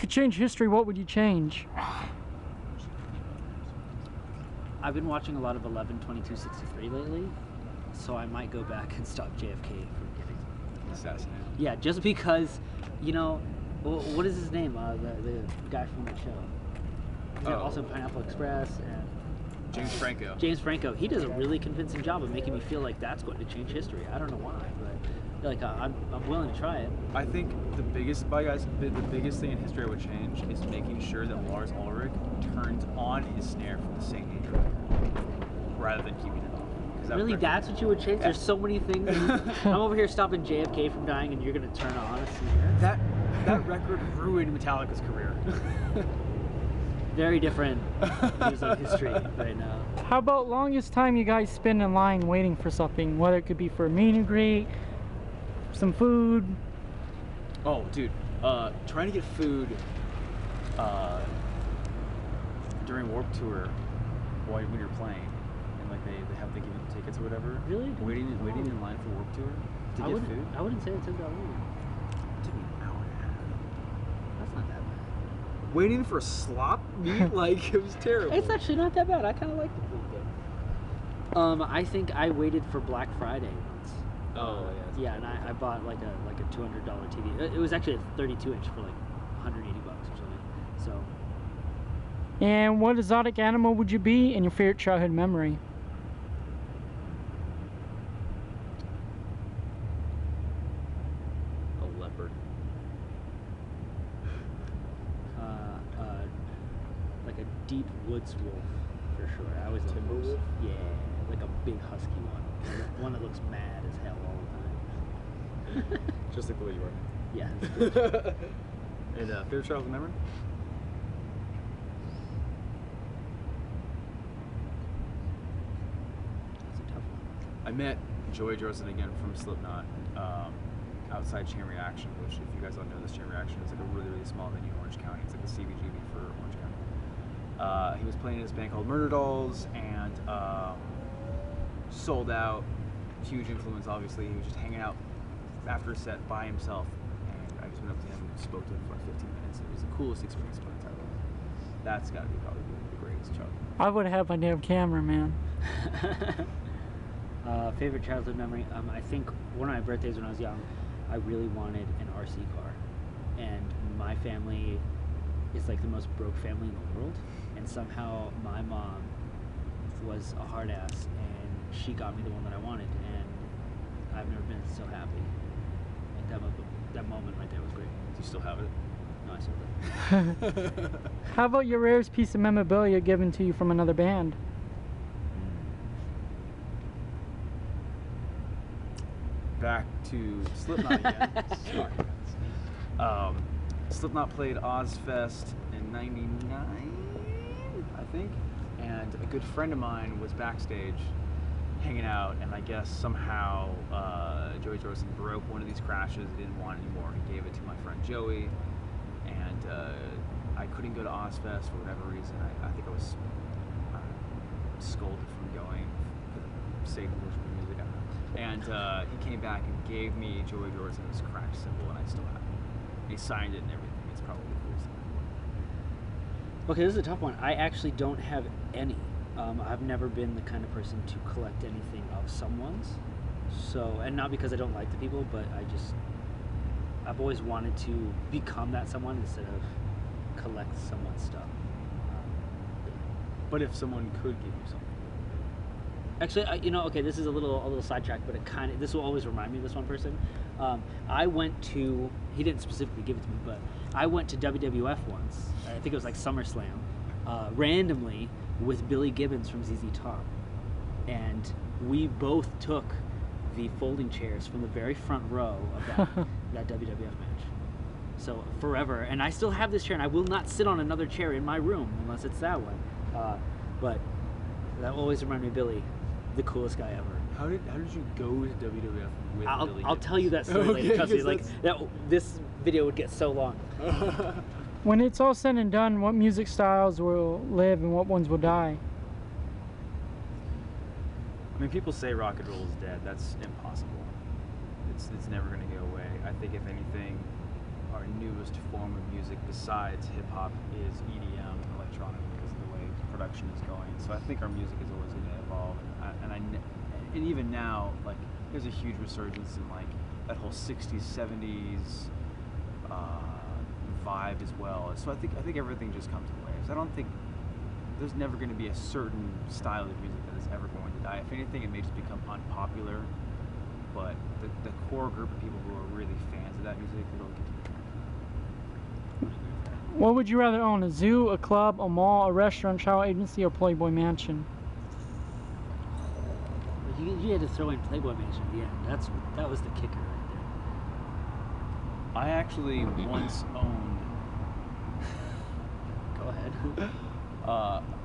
could change history, what would you change? I've been watching a lot of 11/22/63 lately, so I might go back and stop JFK from getting assassinated. Yeah, just because, you know, what is his name? The guy from the show. Also Pineapple Express and James Franco. James Franco. He does a really convincing job of making me feel like that's going to change history. I don't know why, but like I'm willing to try it. I think the biggest thing in history I would change is making sure that Lars Ulrich turns on his snare from the same age rather than keeping it off. Really, that's what you would change? There's so many things. I'm over here stopping JFK from dying, and you're going to turn on a snare. That record ruined Metallica's career. Very different views on history right now. How about longest time you guys spend in line waiting for something? Whether it could be for a meet and greet, some food. Oh, dude, trying to get food during Warped Tour when you're playing, and like they give you tickets or whatever. Really? Waiting in line for Warped Tour to get food. I wouldn't say it took that long. It took me an hour and a half. That's not that bad. Waiting for a slop meet, like it was terrible. It's actually not that bad. I kind of like the food there. I think I waited for Black Friday once. Oh yeah. Yeah, and I bought like a $200 TV. It was actually a 32-inch for like $180 or something. So. And what exotic animal would you be in your favorite childhood memory? A leopard. Like a deep woods wolf, for sure. I was timber wolf. Yeah, like a big husky one. One that looks mad as hell all the time. Just like the way you are. Yeah. And favorite childhood memory? That's a tough one. I met Joey Jordison again from Slipknot outside Chain Reaction, which, if you guys don't know, this Chain Reaction is like a really, really small venue in Orange County. It's like the CBGB for Orange County. He was playing in this band called Murder Dolls and sold out. Huge influence, obviously. He was just hanging out after a set by himself, and I just went up to him and spoke to him for like 15 minutes. It was the coolest experience of my entire life. That's got to be probably the greatest childhood. I would have my damn camera, man. Favorite childhood memory? I think one of my birthdays when I was young, I really wanted an RC car, and my family is like the most broke family in the world, and somehow my mom was a hard ass and she got me the one that I wanted, and I've never been so happy. Like that moment right there was great. Do you still have it? No, I sold it. How about your rarest piece of memorabilia given to you from another band? Back to Slipknot again. Sorry, guys. Slipknot played Ozfest in '99, I think, and a good friend of mine was backstage hanging out, and I guess somehow Joey Jordison broke one of these crashes. He didn't want it anymore. He gave it to my friend Joey, and I couldn't go to Ozfest for whatever reason. I think I was scolded from going for Satan worship music. And he came back and gave me Joey Jordison's crash symbol, and I still have it. He signed it and everything. It's probably the coolest thing. Okay, this is a tough one. I actually don't have any. I've never been the kind of person to collect anything of someone's. So, and not because I don't like the people, but I've always wanted to become that someone instead of collect someone's stuff. But if someone could give you something. Actually, okay, this is a little sidetrack, but this will always remind me of this one person. I went to, he didn't specifically give it to me, but I went to WWF once. I think it was like SummerSlam, randomly with Billy Gibbons from ZZ Top. And we both took the folding chairs from the very front row of that WWF match. So forever, and I still have this chair, and I will not sit on another chair in my room unless it's that one. But that will always remind me of Billy. The coolest guy ever. How did you go to WWF with Billy I'll tell you that story later. Trust me, like this video would get so long. When it's all said and done, what music styles will live and what ones will die? I mean, people say rock and roll is dead. That's impossible. It's never going to go away. I think if anything, our newest form of music besides hip hop is EDM and electronic because of the way production is going. So I think our music is always going to evolve, and even now, like there's a huge resurgence in like that whole '60s, '70s vibe as well. So I think everything just comes in waves. I don't think there's never going to be a certain style of music that is ever going to die. If anything, it may just become unpopular. But the core group of people who are really fans of that music, it'll get to the trend. What would you rather own? A zoo, a club, a mall, a restaurant, travel agency, or Playboy Mansion? You had to throw in Playboy Mansion at the end. That was the kicker right there. I actually once owned. Go ahead.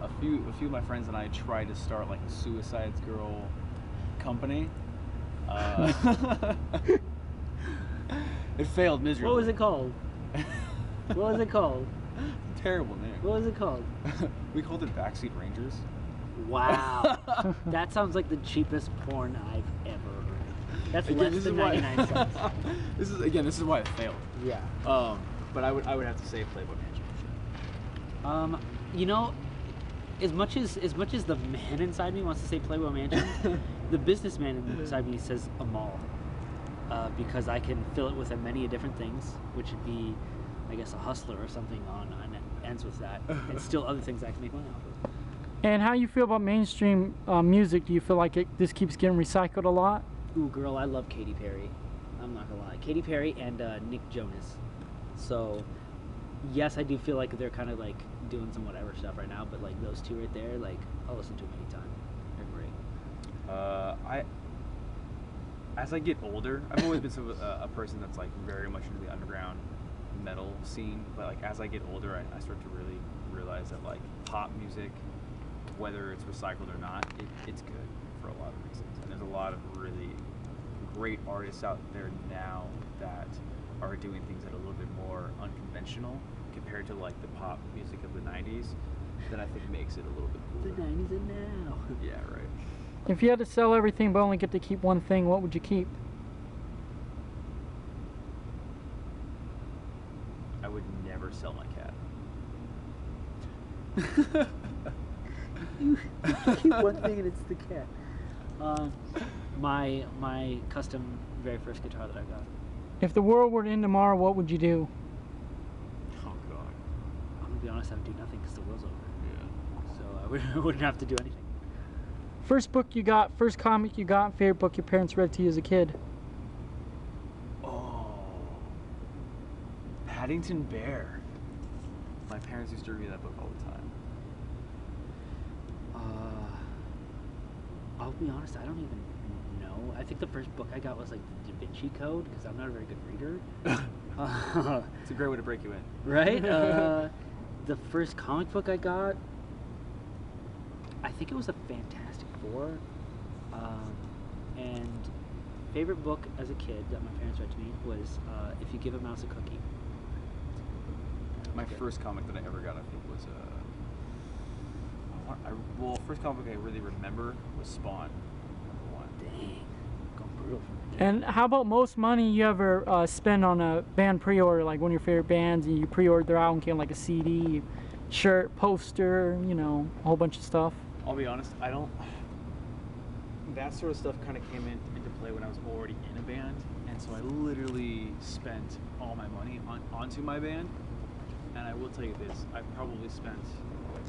A few of my friends and I tried to start like a Suicide Girl company. It failed miserably. What was it called? What was it called? Terrible name. What was it called? We called it Backseat Rangers. Wow. That sounds like the cheapest porn I've ever heard. That's less than 99 cents. This is why it failed. Yeah. But I would have to say Playboy Mansion. You know, as much as the man inside me wants to say Playboy Mansion, the businessman inside me says a mall, because I can fill it with many different things, which would be, I guess, a hustler or something on ends with that, and still other things I can make money off of. And how you feel about mainstream music? Do you feel like this keeps getting recycled a lot? Ooh, girl, I love Katy Perry. I'm not gonna lie, Katy Perry and Nick Jonas. So, yes, I do feel like they're kind of like doing some whatever stuff right now, but like those two right there, like I'll listen to them anytime. They're great. As I get older, I've always been a person that's like very much into the underground metal scene, but like as I get older, I start to really realize that like pop music, whether it's recycled or not, it's good for a lot of reasons. And there's a lot of really great artists out there now that are doing things that are a little bit more unconventional compared to like the pop music of the 90s that I think makes it a little bit cooler. The 90s and now. Yeah, right. If you had to sell everything but only get to keep one thing, what would you keep? I would never sell my cat. You keep one thing and it's the cat. My custom very first guitar that I got. If the world were to end tomorrow, what would you do? Oh God. I'm gonna be honest, I would do nothing because the world's over. Yeah. So I wouldn't have to do anything. First book you got, first comic you got, favorite book your parents read to you as a kid? Oh. Paddington Bear. My parents used to read that book all the time. I'll be honest, I don't even know. I think the first book I got was like the Da Vinci Code because I'm not a very good reader. It's a great way to break you in. Right? The first comic book I got, I think it was a Fantastic Four. And favorite book as a kid that my parents read to me was If You Give a Mouse a Cookie. My first comic that I ever got, I think, was first comic I really remember was Spawn, #1. Dang. Going brutal from the And how about most money you ever spend on a band pre-order, like one of your favorite bands, and you pre-ordered their album, came like a CD, shirt, poster, you know, a whole bunch of stuff? I'll be honest, I don't. That sort of stuff kind of came into play when I was already in a band, and so I literally spent all my money onto my band. And I will tell you this: I probably spent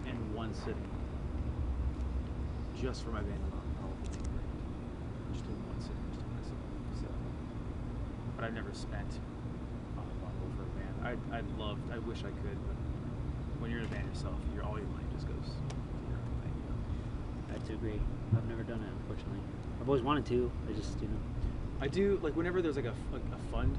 in one sitting just for my band alone, probably just in one sitting, just on myself. So, but I've never spent on a bundle for a band. I wish I could, but when you're in a band yourself, all your money just goes to your own thing. You know? I have to agree. I've never done it, unfortunately. I've always wanted to. I just, I do, like whenever there's like a fund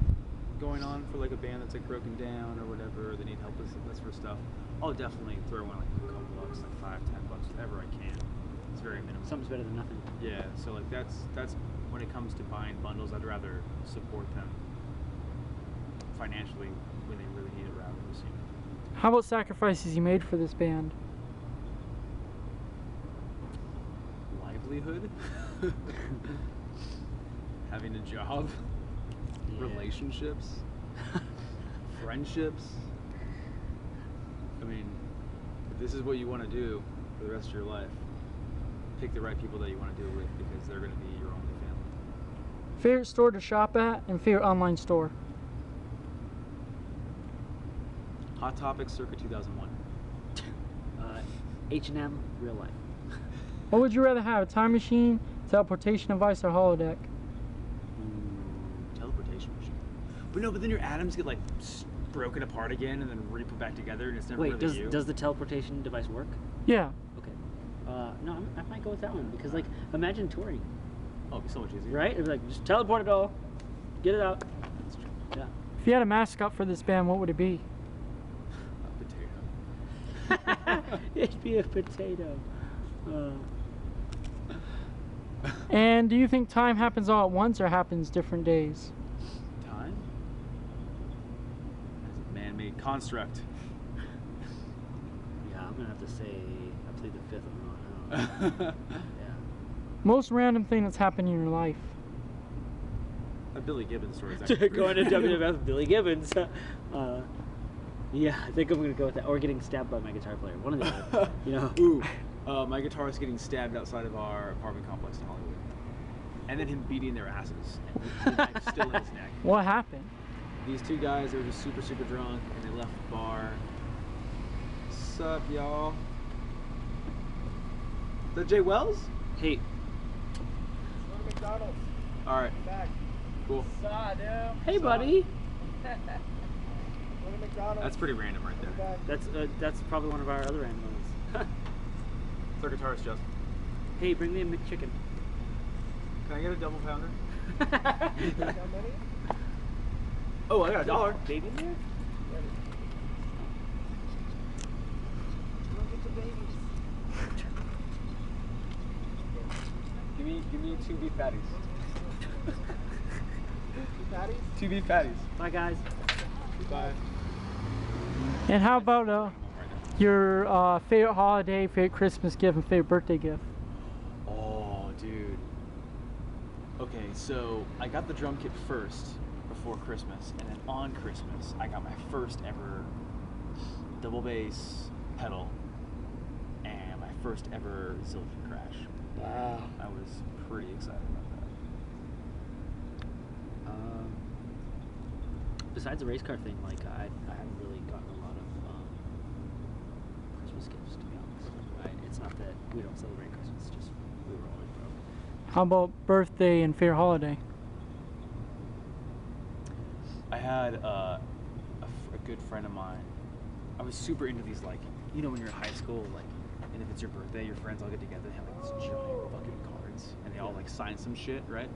going on for like a band that's like broken down or whatever, or they need help with that sort of stuff, I'll definitely throw in like a couple bucks, like $5, $10, whatever I can. It's very minimal. Something's better than nothing. Yeah, so like that's when it comes to buying bundles, I'd rather support them financially when they really need it rather than just, How about sacrifices you made for this band? livelihood, having a job, Yeah. relationships, friendships. I mean, if this is what you want to do for the rest of your life, pick the right people that you want to do it with, because they're going to be your only family. Favorite store to shop at and favorite online store? Hot Topic circa 2001. H&M, real life. What would you rather have, a time machine, teleportation device, or holodeck? Teleportation machine. But no, but then your atoms get like broken apart again and then re-put back together, and it's never Wait, really you. does the teleportation device work? Yeah. Okay. No, I might go with that one because, like, imagine touring, Oh, it'd be so much easier. right? It'd be like, just teleport it all, get it out. Yeah. If you had a mascot for this band, what would it be? A potato. It'd be a potato. And do you think time happens all at once or happens different days? Time? That's a man-made construct. Yeah, I'm gonna have to say I plead the fifth on that. Yeah. Most random thing that's happened in your life? That Billy Gibbons story is actually Going to WWF Billy Gibbons. Yeah, I think I'm gonna go with that. Or getting stabbed by my guitar player. One of the other. You know. Ooh, my guitarist getting stabbed outside of our apartment complex in Hollywood, and then him beating their asses, and the knife still in his neck. What happened? These two guys, they were just super, super drunk, and they left the bar. What's up, y'all? Is that Jay Wells? Hey, Go to McDonald's. All right, Back. cool. Saw, dude. hey, buddy. Go to McDonald's. That's pretty random right there. Back. That's probably one of our other animals. It's our guitarist, Justin. Hey, bring me a McChicken. Can I get a double pounder? How many? Oh, I got $1. Baby there? Look at the babies. Give me 2 beef patties. Patties? 2 beef patties. Bye, guys. Bye. And how about your favorite holiday, favorite Christmas gift, and favorite birthday gift? Oh, dude. Okay, so I got the drum kit first before Christmas, and then on Christmas, I got my first ever double bass pedal and my first ever Zildjian crash. Wow. I was pretty excited about that. Besides the race car thing, like I haven't really gotten a lot of Christmas gifts, to be honest. It's not that we don't celebrate Christmas; it's just we were always broke. How about birthday and favorite holiday? I had a good friend of mine. I was super into these, like, you know, when you're in high school, like, and if it's your birthday, your friends all get together and have like these giant fucking cards, and they all like sign some shit, right?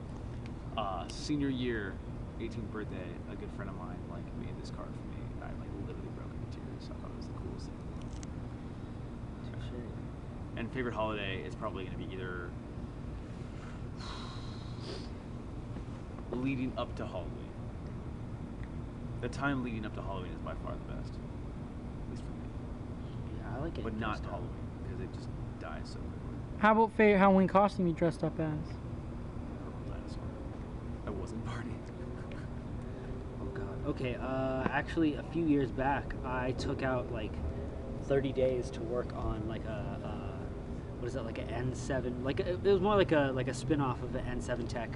Senior year, 18th birthday, a good friend of mine like made this card for me. I like literally broke into tears. I thought it was the coolest thing in the world. And favorite holiday is probably going to be either leading up to Halloween. The time leading up to Halloween is by far the best, at least for me. Yeah, I like it. But not Halloween, because it just dies so quickly. How about favorite Halloween costume you dressed up as? Purple dinosaur. I wasn't Barney. Oh god. Okay. Actually, a few years back, I took out like 30 days to work on like what is that, like an N7? Like it was more like a spin-off of the N7 Tech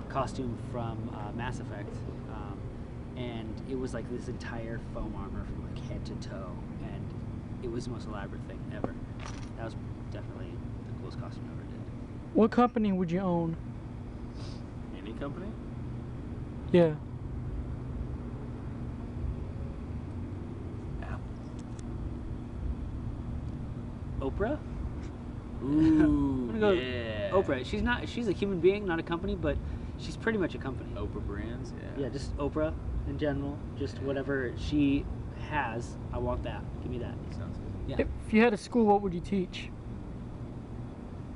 costume from Mass Effect. And it was like this entire foam armor from like head to toe, and it was the most elaborate thing ever. That was definitely the coolest costume I ever did. What company would you own? Any company? Yeah. Apple. Oprah? Ooh, I'm gonna go yeah. Oprah. She's a human being, not a company, but she's pretty much a company. Oprah Brands, yeah. Yeah, just Oprah in general. Just whatever she has, I want that. Give me that. Sounds good. Yeah. If you had a school, what would you teach?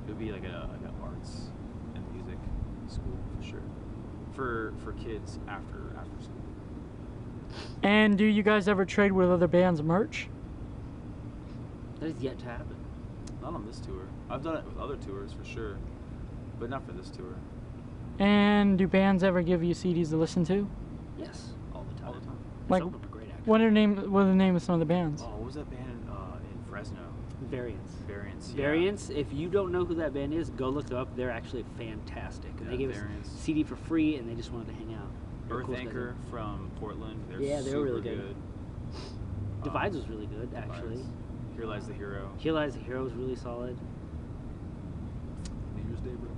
It would be like an arts and music school for sure. For kids after school. And do you guys ever trade with other bands' merch? That is yet to happen. Not on this tour. I've done it with other tours for sure, but not for this tour. And do bands ever give you CDs to listen to? Yes, all the time. All the time. Like, some of them are great, actually. what are the name of some of the bands? Oh, what was that band in Fresno? Variants. Variants. Yeah. Variants. If you don't know who that band is, go look them up. They're actually fantastic. And they Yeah, gave Variants. us CD for free, and they just wanted to hang out. They're Earth cool guys. Anchor from Portland. They're Yeah, they were really super good. Divides was really good, actually. Divides. Here Lies the Hero. Here Lies the Hero was really solid. New Year's Day, bro.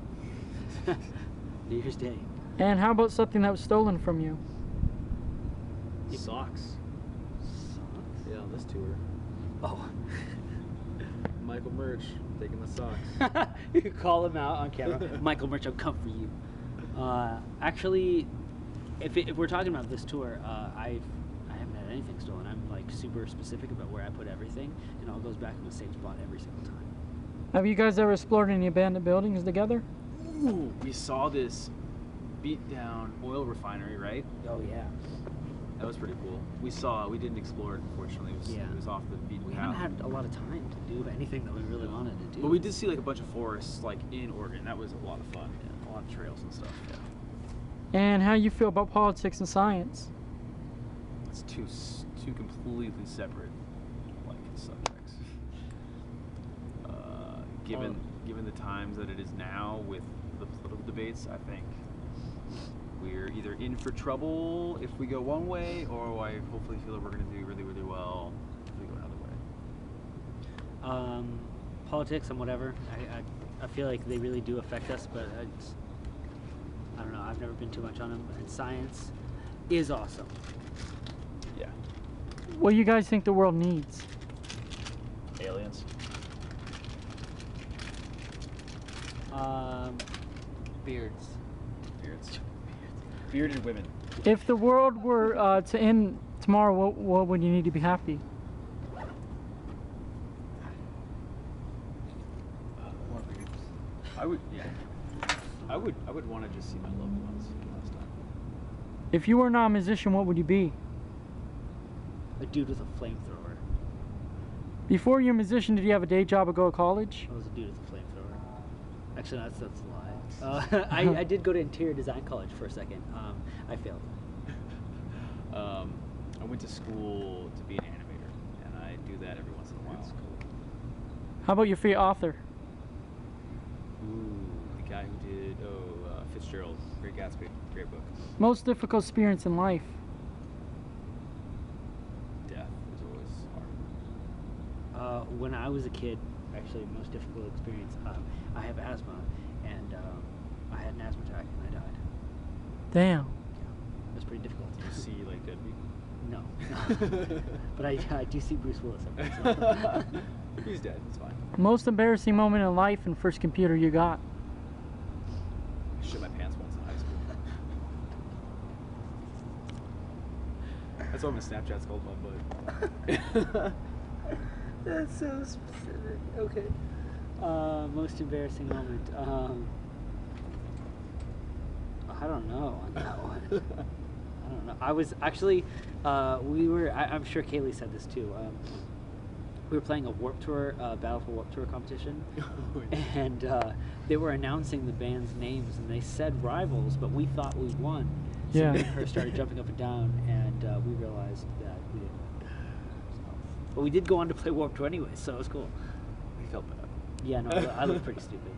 New Year's Day. And how about something that was stolen from you? Socks. Yeah, on this tour. Oh. Michael Merch taking my socks. You call him out on camera. Michael Merch, I'll come for you. Actually, if we're talking about this tour, I haven't had anything stolen. I'm like super specific about where I put everything, and it all goes back in the same spot every single time. Have you guys ever explored any abandoned buildings together? Ooh, we saw this beat down oil refinery, right? Oh yeah. That was pretty cool. We didn't explore it, unfortunately. It was off the beaten We path. haven't had a lot of time to do anything that we really wanted to do. But we did see like a bunch of forests like in Oregon. That was a lot of fun. Yeah, a lot of trails and stuff. Yeah. And how you feel about politics and science? It's two completely separate like subjects. Given the times that it is now with the political debates, I think we're either in for trouble if we go one way, or I hopefully feel that we're going to do really, really well if we go another way. Politics and whatever. I feel like they really do affect us, but I don't know. I've never been too much on them. And science is awesome. Yeah. What do you guys think the world needs? Aliens. Beards. Bearded women. If the world were to end tomorrow, what would you need to be happy? More beards. I would want to just see my loved ones last time. If you were not a musician, what would you be? A dude with a flamethrower. Before you were a musician, did you have a day job or go to college? I was a dude with a flamethrower. Actually, that's a lie. I did go to interior design college for a second. I failed. I went to school to be an animator, and I do that every once in a while. That's cool. How about your favorite author? Ooh, the guy who did Fitzgerald, Great Gatsby, great book. Most difficult experience in life? Death is always hard. When I was a kid, actually, most difficult experience. I have asthma, and I had an asthma attack, and I died. Damn. Yeah, it was pretty difficult. Do you see like dead people? No, but I do see Bruce Willis every once in a while. He's dead. It's fine. Most embarrassing moment in life and first computer you got? I shit my pants once in high school. That's why my Snapchat's called my butt. That's so specific. Okay. Most embarrassing moment. I don't know on that one. I don't know. I was actually, I'm sure Kaylee said this too. We were playing a Warped Tour, Battle for Warped Tour competition, and they were announcing the band's names, and they said Rvls, but we thought we won. So Yeah. me and her started jumping up and down, and we realized that we didn't win. So, but we did go on to play Warped Tour anyway, so it was cool. He felt bad. Yeah, no, I looked pretty stupid.